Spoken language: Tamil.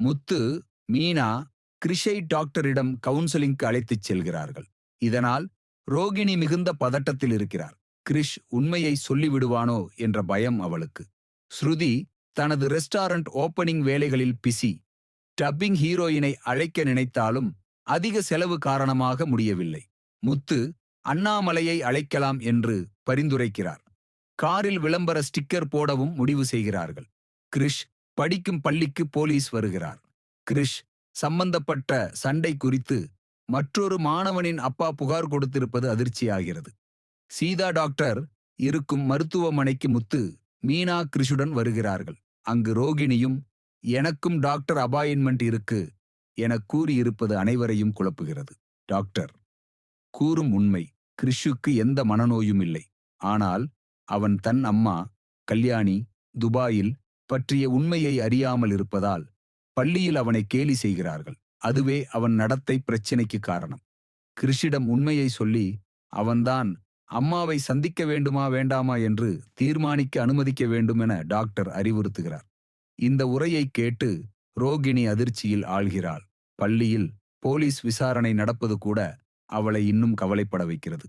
முத்து, மீனா, கிரிஷை டாக்டரிடம் கவுன்சிலிங்க்கு அழைத்துச் செல்கிறார்கள். இதனால் ரோகிணி மிகுந்த பதட்டத்தில் இருக்கிறார். கிரிஷ் உண்மையை சொல்லிவிடுவானோ என்ற பயம் அவளுக்கு. ஸ்ருதி தனது ரெஸ்டாரண்ட் ஓப்பனிங் வேலைகளில் பிஸி. டப்பிங் ஹீரோயினை அழைக்க நினைத்தாலும் அதிக செலவு காரணமாக முடியவில்லை. முத்து அண்ணாமலையை அழைக்கலாம் என்று பரிந்துரைக்கிறார். காரில் விளம்பர ஸ்டிக்கர் போடவும் முடிவு செய்கிறார்கள். கிரிஷ் படிக்கும் பள்ளிக்கு போலீஸ் வருகிறார். கிரிஷ் சம்பந்தப்பட்ட சண்டை குறித்து மற்றொரு மாணவனின் அப்பா புகார் கொடுத்திருப்பது அதிர்ச்சியாகிறது. சீதா டாக்டர் இருக்கும் மருத்துவமனைக்கு முத்து, மீனா கிரிஷுடன் வருகிறார்கள். அங்கு ரோகிணியும் எனக்கும் டாக்டர் அப்பாயின்மெண்ட் இருக்கு என கூறியிருப்பது அனைவரையும் குழப்புகிறது. டாக்டர் கூறும் உண்மை, கிரிஷுக்கு எந்த மனநோயும் இல்லை. ஆனால் அவன் தன் அம்மா கல்யாணி துபாயில் பற்றிய உண்மையை அறியாமல் இருப்பதால் பள்ளியில் அவனை கேலி செய்கிறார்கள். அதுவே அவன் நடத்தை பிரச்சினைக்கு காரணம். கிரிஷிடம் உண்மையை சொல்லி அவன்தான் அம்மாவை சந்திக்க வேண்டுமா வேண்டாமா என்று தீர்மானிக்க அனுமதிக்க வேண்டும் என டாக்டர் அறிவுறுத்துகிறார். இந்த உரையை கேட்டு ரோகிணி அதிர்ச்சியில் ஆழ்கிறாள். பள்ளியில் போலீஸ் விசாரணை நடப்பது கூட அவளை இன்னும் கவலைப்பட வைக்கிறது.